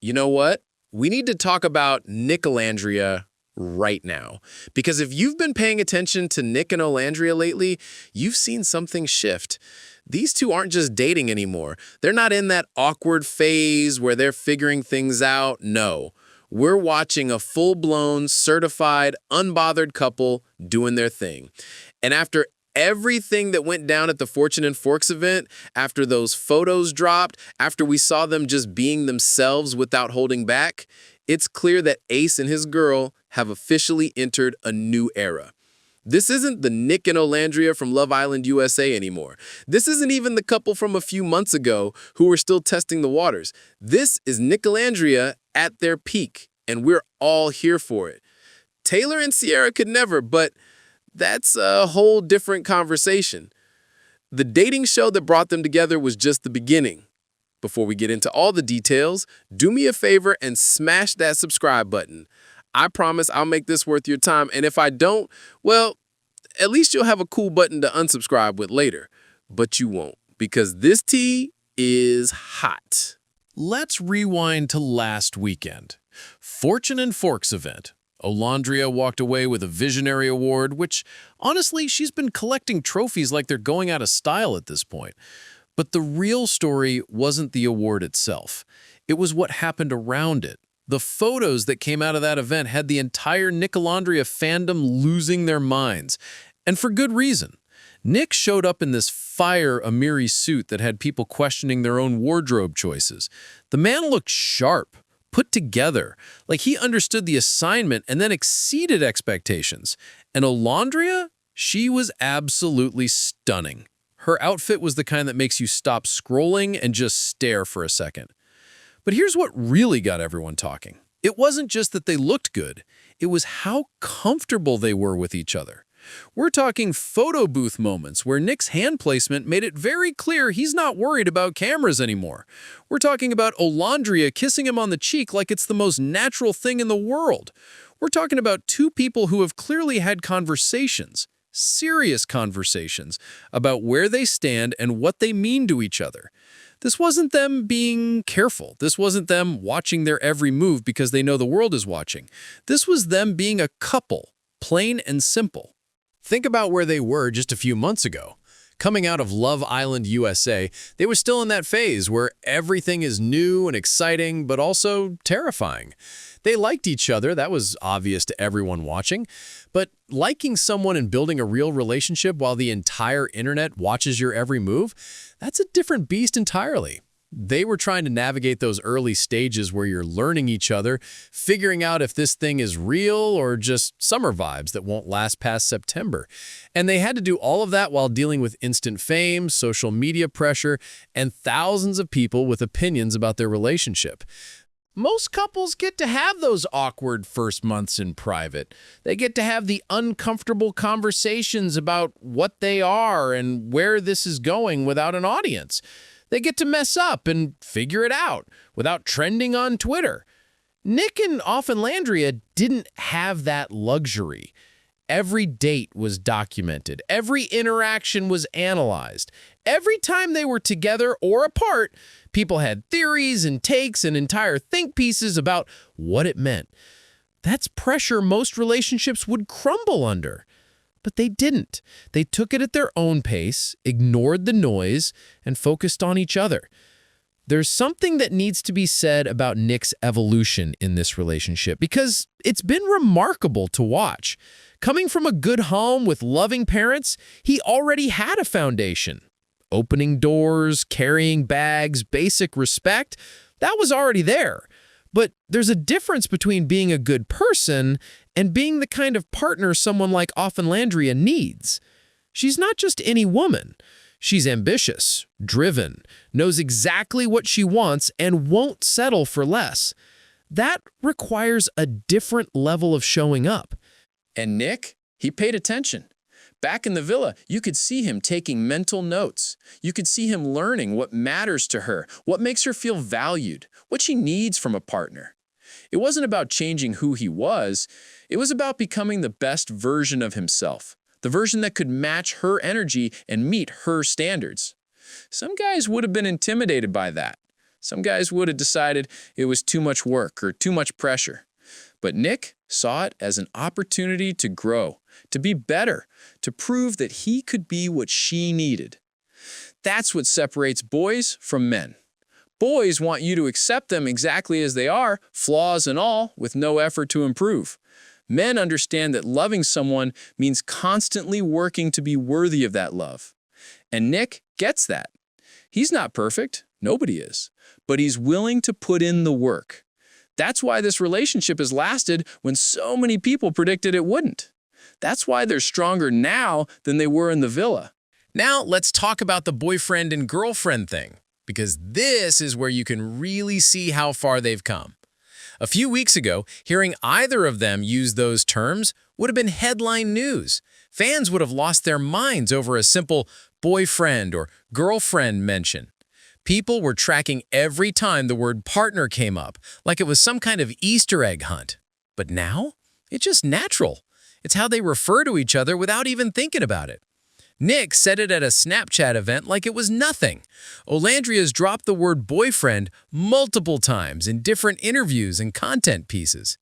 You know what? We need to talk about Nicolandria right now. Because if you've been paying attention to Nic and Olandria lately, you've seen something shift. These two aren't just dating anymore. They're not in that awkward phase where they're figuring things out. No. We're watching a full-blown, certified, unbothered couple doing their thing. And after everything that went down at the Fortune and Forks event, after those photos dropped, after we saw them just being themselves without holding back, it's clear that Ace and his girl have officially entered a new era. This isn't the Nic and Olandria from Love Island USA anymore. This isn't even the couple from a few months ago who were still testing the waters. This is Nicolandria at their peak, and we're all here for it. Taylor and Sierra could never, but that's a whole different conversation. The dating show that brought them together was just the beginning. Before we get into all the details, do me a favor and smash that subscribe button. I promise I'll make this worth your time, and if I don't, well, at least you'll have a cool button to unsubscribe with later. But you won't, because this tea is hot. Let's rewind to last weekend. Fortune and Forks event. Olandria walked away with a Visionary Award, which, honestly, she's been collecting trophies like they're going out of style at this point. But the real story wasn't the award itself. It was what happened around it. The photos that came out of that event had the entire Nicolandria fandom losing their minds. And for good reason. Nic showed up in this fire Amiri suit that had people questioning their own wardrobe choices. The man looked sharp, put together, like he understood the assignment and then exceeded expectations. And Olandria, she was absolutely stunning. Her outfit was the kind that makes you stop scrolling and just stare for a second. But here's what really got everyone talking. It wasn't just that they looked good. It was how comfortable they were with each other. We're talking photo booth moments where Nic's hand placement made it very clear he's not worried about cameras anymore. We're talking about Olandria kissing him on the cheek like it's the most natural thing in the world. We're talking about two people who have clearly had conversations, serious conversations, about where they stand and what they mean to each other. This wasn't them being careful. This wasn't them watching their every move because they know the world is watching. This was them being a couple, plain and simple. Think about where they were just a few months ago. Coming out of Love Island USA, they were still in that phase where everything is new and exciting, but also terrifying. They liked each other, that was obvious to everyone watching, but liking someone and building a real relationship while the entire internet watches your every move, that's a different beast entirely. They were trying to navigate those early stages where you're learning each other, figuring out if this thing is real or just summer vibes that won't last past September. And they had to do all of that while dealing with instant fame, social media pressure, and thousands of people with opinions about their relationship. Most couples get to have those awkward first months in private. They get to have the uncomfortable conversations about what they are and where this is going without an audience. They get to mess up and figure it out without trending on Twitter. Nic and Olandria didn't have that luxury. Every date was documented. Every interaction was analyzed. Every time they were together or apart, people had theories and takes and entire think pieces about what it meant. That's pressure most relationships would crumble under. But they didn't. They took it at their own pace, ignored the noise, and focused on each other. There's something that needs to be said about Nic's evolution in this relationship because it's been remarkable to watch. Coming from a good home with loving parents, he already had a foundation. Opening doors, carrying bags, basic respect, that was already there. But there's a difference between being a good person and being the kind of partner someone like Olandria needs. She's not just any woman. She's ambitious, driven, knows exactly what she wants, and won't settle for less. That requires a different level of showing up. And Nic, he paid attention. Back in the villa, you could see him taking mental notes. You could see him learning what matters to her, what makes her feel valued, what she needs from a partner. It wasn't about changing who he was. It was about becoming the best version of himself, the version that could match her energy and meet her standards. Some guys would have been intimidated by that. Some guys would have decided it was too much work or too much pressure. But Nic saw it as an opportunity to grow, to be better, to prove that he could be what she needed. That's what separates boys from men. Boys want you to accept them exactly as they are, flaws and all, with no effort to improve. Men understand that loving someone means constantly working to be worthy of that love. And Nic gets that. He's not perfect, nobody is, but he's willing to put in the work. That's why this relationship has lasted when so many people predicted it wouldn't. That's why they're stronger now than they were in the villa. Now let's talk about the boyfriend and girlfriend thing, because this is where you can really see how far they've come. A few weeks ago, hearing either of them use those terms would have been headline news. Fans would have lost their minds over a simple boyfriend or girlfriend mention. People were tracking every time the word partner came up, like it was some kind of Easter egg hunt. But now, it's just natural. It's how they refer to each other without even thinking about it. Nic said it at a Snapchat event like it was nothing. Olandria's dropped the word boyfriend multiple times in different interviews and content pieces.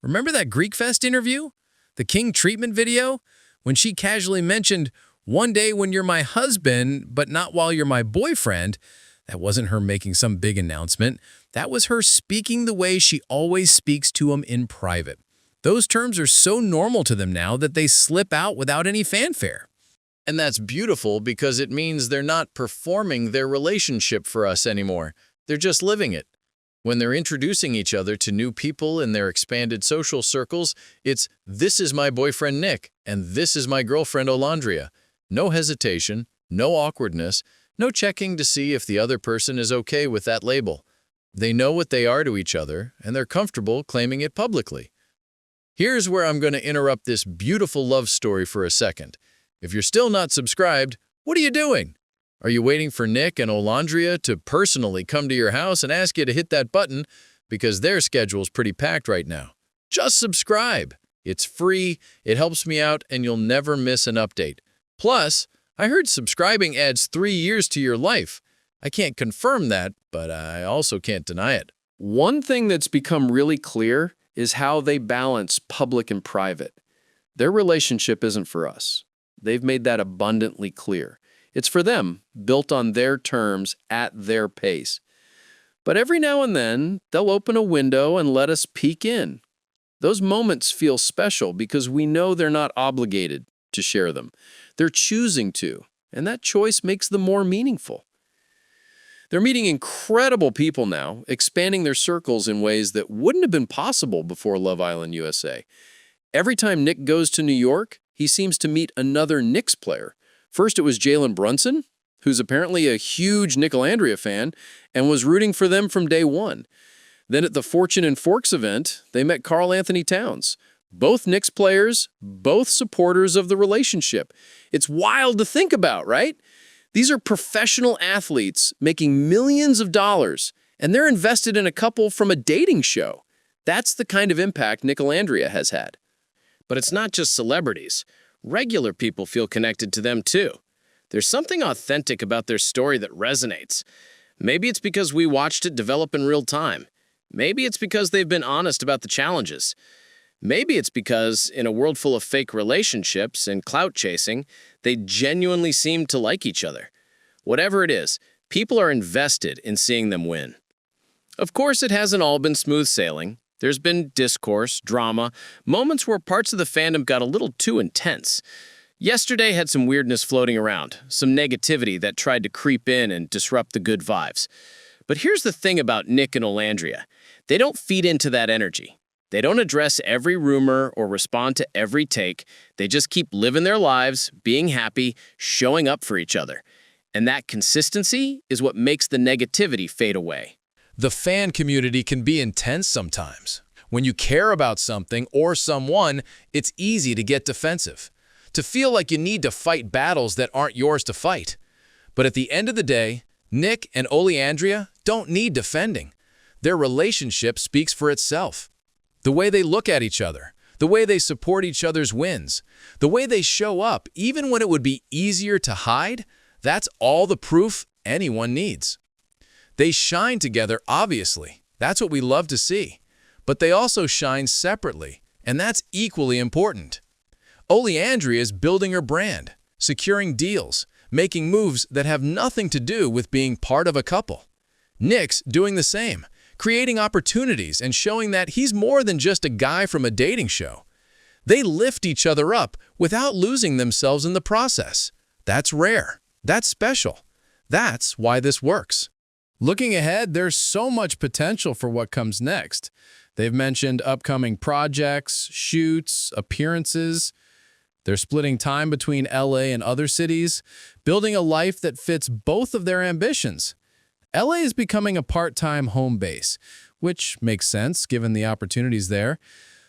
Remember that Greek Fest interview? The King treatment video? When she casually mentioned, "One day when you're my husband, but not while you're my boyfriend," that wasn't her making some big announcement. That was her speaking the way she always speaks to him in private. Those terms are so normal to them now that they slip out without any fanfare. And that's beautiful because it means they're not performing their relationship for us anymore. They're just living it. When they're introducing each other to new people in their expanded social circles, it's, "This is my boyfriend Nic, and this is my girlfriend Olandria." No hesitation, no awkwardness, no checking to see if the other person is okay with that label. They know what they are to each other, and they're comfortable claiming it publicly. Here's where I'm going to interrupt this beautiful love story for a second. If you're still not subscribed, what are you doing? Are you waiting for Nic and Olandria to personally come to your house and ask you to hit that button because their schedule's pretty packed right now? Just subscribe. It's free, it helps me out, and you'll never miss an update. Plus, I heard subscribing adds 3 years to your life. I can't confirm that, but I also can't deny it. One thing that's become really clear is how they balance public and private. Their relationship isn't for us. They've made that abundantly clear. It's for them, built on their terms, at their pace. But every now and then, they'll open a window and let us peek in. Those moments feel special because we know they're not obligated to share them. They're choosing to, and that choice makes them more meaningful. They're meeting incredible people now, expanding their circles in ways that wouldn't have been possible before Love Island USA. Every time Nic goes to New York, he seems to meet another Knicks player. First it was Jalen Brunson, who's apparently a huge Nicolandria fan and was rooting for them from day one. Then at the Fortune and Forks event, they met Karl Anthony Towns. Both Knicks players, both supporters of the relationship. It's wild to think about, right? These are professional athletes making millions of dollars, and they're invested in a couple from a dating show. That's the kind of impact Nicolandria has had. But it's not just celebrities. Regular people feel connected to them too. There's something authentic about their story that resonates. Maybe it's because we watched it develop in real time. Maybe it's because they've been honest about the challenges. Maybe it's because, in a world full of fake relationships and clout chasing, they genuinely seem to like each other. Whatever it is, people are invested in seeing them win. Of course, it hasn't all been smooth sailing. There's been discourse, drama, moments where parts of the fandom got a little too intense. Yesterday had some weirdness floating around, some negativity that tried to creep in and disrupt the good vibes. But here's the thing about Nic and Olandria. They don't feed into that energy. They don't address every rumor or respond to every take. They just keep living their lives, being happy, showing up for each other. And that consistency is what makes the negativity fade away. The fan community can be intense sometimes. When you care about something or someone, it's easy to get defensive, to feel like you need to fight battles that aren't yours to fight. But at the end of the day, Nic and Olandria don't need defending. Their relationship speaks for itself. The way they look at each other, the way they support each other's wins, the way they show up, even when it would be easier to hide, that's all the proof anyone needs. They shine together, obviously. That's what we love to see. But they also shine separately, and that's equally important. Olandria is building her brand, securing deals, making moves that have nothing to do with being part of a couple. Nic's doing the same, creating opportunities and showing that he's more than just a guy from a dating show. They lift each other up without losing themselves in the process. That's rare. That's special. That's why this works. Looking ahead, there's so much potential for what comes next. They've mentioned upcoming projects, shoots, appearances. They're splitting time between LA and other cities, building a life that fits both of their ambitions. LA is becoming a part-time home base, which makes sense given the opportunities there.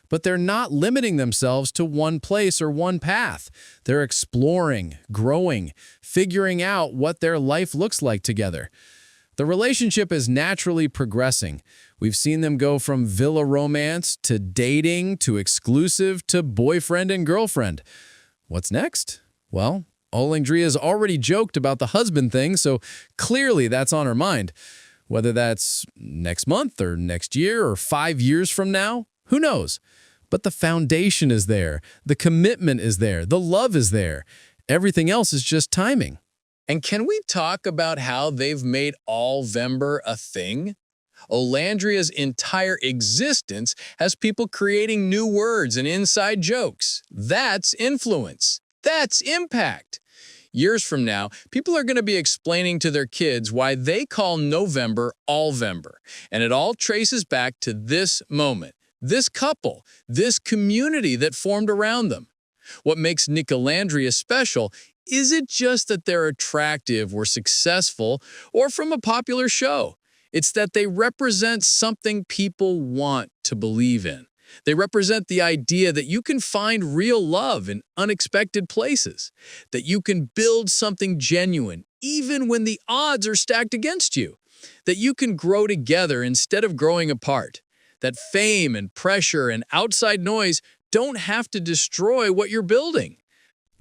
But they're not limiting themselves to one place or one path. They're exploring, growing, figuring out what their life looks like together. The relationship is naturally progressing. We've seen them go from villa romance to dating to exclusive to boyfriend and girlfriend. What's next? Well, Olandria's already joked about the husband thing, so clearly that's on her mind. Whether that's next month or next year or 5 years from now, who knows? But the foundation is there, the commitment is there, the love is there. Everything else is just timing. And can we talk about how they've made All-Vember a thing? Olandria's entire existence has people creating new words and inside jokes. That's influence. That's impact. Years from now, people are going to be explaining to their kids why they call November All-Vember. And it all traces back to this moment, this couple, this community that formed around them. What makes Nicolandria special isn't just that they're attractive or successful or from a popular show. It's that they represent something people want to believe in. They represent the idea that you can find real love in unexpected places, that you can build something genuine even when the odds are stacked against you, that you can grow together instead of growing apart, that fame and pressure and outside noise don't have to destroy what you're building.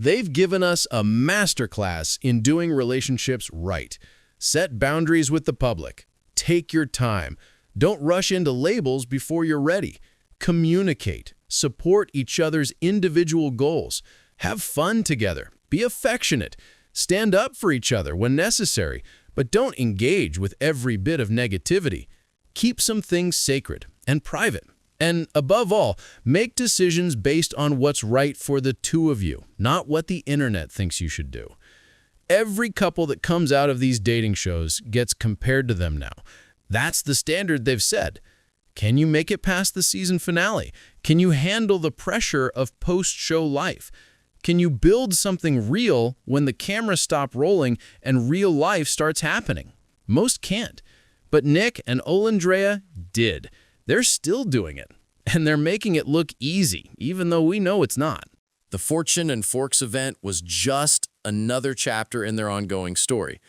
They've given us a masterclass in doing relationships right. Set boundaries with the public. Take your time. Don't rush into labels before you're ready. Communicate. Support each other's individual goals. Have fun together. Be affectionate. Stand up for each other when necessary, but don't engage with every bit of negativity. Keep some things sacred and private. And above all, make decisions based on what's right for the two of you, not what the internet thinks you should do. Every couple that comes out of these dating shows gets compared to them now. That's the standard they've set. Can you make it past the season finale? Can you handle the pressure of post-show life? Can you build something real when the cameras stop rolling and real life starts happening? Most can't. But Nic and Olandria did. They're still doing it, and they're making it look easy, even though we know it's not. The Fortune and Forks event was just another chapter in their ongoing story.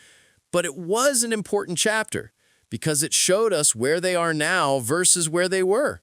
But it was an important chapter because it showed us where they are now versus where they were.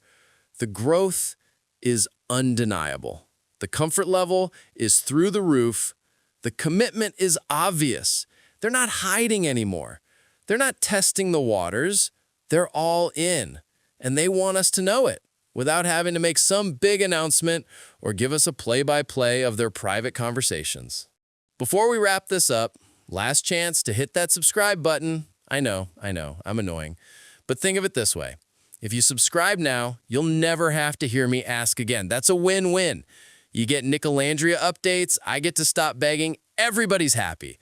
The growth is undeniable. The comfort level is through the roof. The commitment is obvious. They're not hiding anymore. They're not testing the waters. They're all in. And they want us to know it without having to make some big announcement or give us a play-by-play of their private conversations. Before we wrap this up, last chance to hit that subscribe button. I know, I'm annoying. But think of it this way. If you subscribe now, you'll never have to hear me ask again. That's a win-win. You get Nicolandria updates, I get to stop begging, everybody's happy.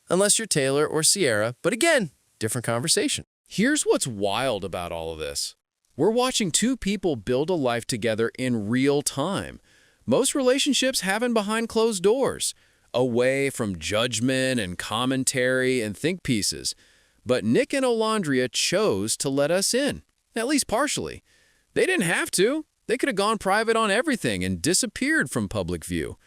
Unless you're Taylor or Sierra, but again, different conversation. Here's what's wild about all of this. We're watching two people build a life together in real time. Most relationships happen behind closed doors, away from judgment and commentary and think pieces. But Nic and Olandria chose to let us in, at least partially. They didn't have to. They could have gone private on everything and disappeared from public view.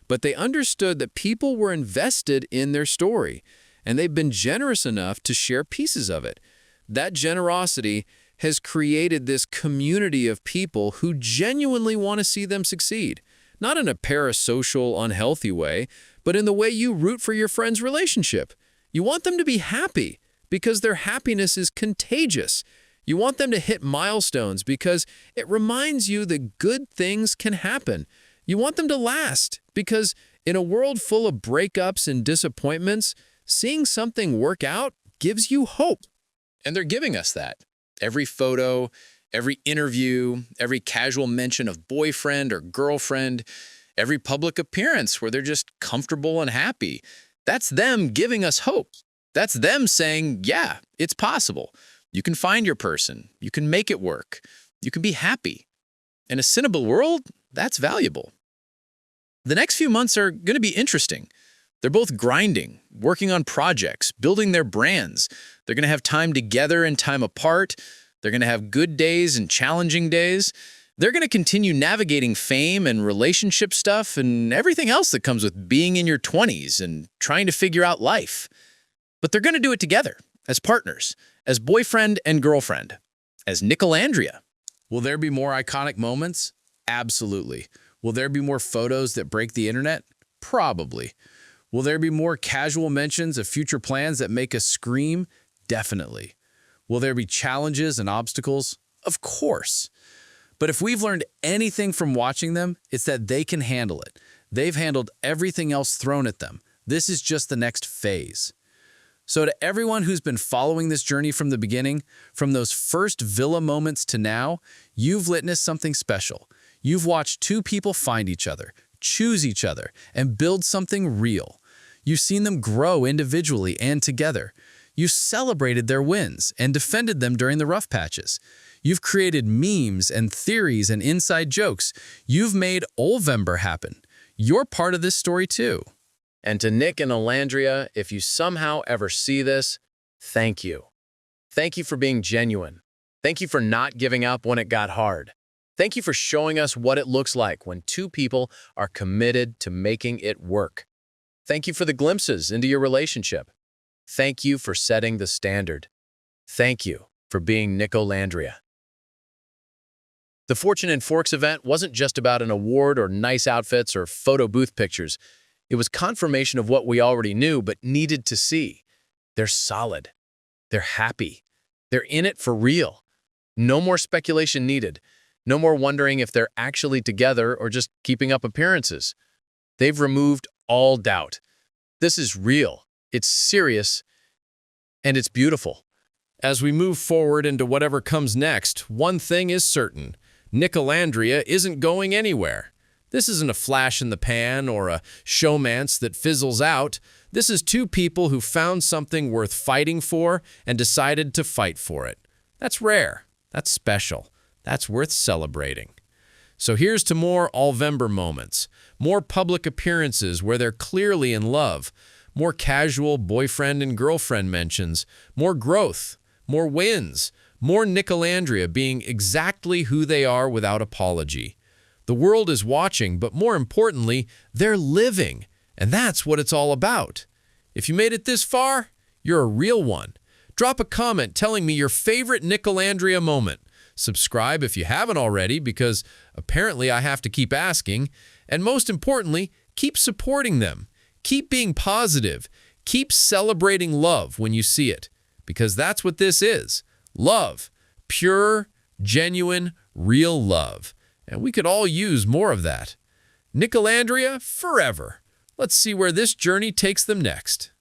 But they understood that people were invested in their story, and they've been generous enough to share pieces of it. That generosity has created this community of people who genuinely want to see them succeed. Not in a parasocial, unhealthy way, but in the way you root for your friend's relationship. You want them to be happy, because their happiness is contagious. You want them to hit milestones because it reminds you that good things can happen. You want them to last because in a world full of breakups and disappointments, seeing something work out gives you hope. And they're giving us that. Every photo, every interview, every casual mention of boyfriend or girlfriend, every public appearance where they're just comfortable and happy. That's them giving us hope. That's them saying, yeah, it's possible. You can find your person. You can make it work. You can be happy. In a cynical world, that's valuable. The next few months are going to be interesting. They're both grinding, working on projects, building their brands. They're going to have time together and time apart. They're going to have good days and challenging days. They're going to continue navigating fame and relationship stuff and everything else that comes with being in your 20s and trying to figure out life. But they're going to do it together, as partners, as boyfriend and girlfriend, as Nicolandria. Will there be more iconic moments? Absolutely. Will there be more photos that break the internet? Probably. Will there be more casual mentions of future plans that make us scream? Definitely. Will there be challenges and obstacles? Of course. But if we've learned anything from watching them, it's that they can handle it. They've handled everything else thrown at them. This is just the next phase. So to everyone who's been following this journey from the beginning, from those first villa moments to now, you've witnessed something special. You've watched two people find each other, choose each other, and build something real. You've seen them grow individually and together. You've celebrated their wins and defended them during the rough patches. You've created memes and theories and inside jokes. You've made Olvember happen. You're part of this story too. And to Nic and Olandria, if you somehow ever see this, thank you. Thank you for being genuine. Thank you for not giving up when it got hard. Thank you for showing us what it looks like when two people are committed to making it work. Thank you for the glimpses into your relationship. Thank you for setting the standard. Thank you for being Nicolandria. The Fortune and Forks event wasn't just about an award or nice outfits or photo booth pictures. It was confirmation of what we already knew but needed to see. They're solid. They're happy. They're in it for real. No more speculation needed. No more wondering if they're actually together or just keeping up appearances. They've removed all doubt. This is real. It's serious. And it's beautiful. As we move forward into whatever comes next, one thing is certain. Nicolandria isn't going anywhere. This isn't a flash in the pan or a showmance that fizzles out. This is two people who found something worth fighting for and decided to fight for it. That's rare. That's special. That's worth celebrating. So here's to more Olvember moments, more public appearances where they're clearly in love, more casual boyfriend and girlfriend mentions, more growth, more wins, more Nicolandria being exactly who they are without apology. The world is watching, but more importantly, they're living. And that's what it's all about. If you made it this far, you're a real one. Drop a comment telling me your favorite Nicolandria moment. Subscribe if you haven't already, because apparently I have to keep asking. And most importantly, keep supporting them. Keep being positive. Keep celebrating love when you see it, because that's what this is. Love. Pure, genuine, real love. And we could all use more of that. Nicolandria forever. Let's see where this journey takes them next.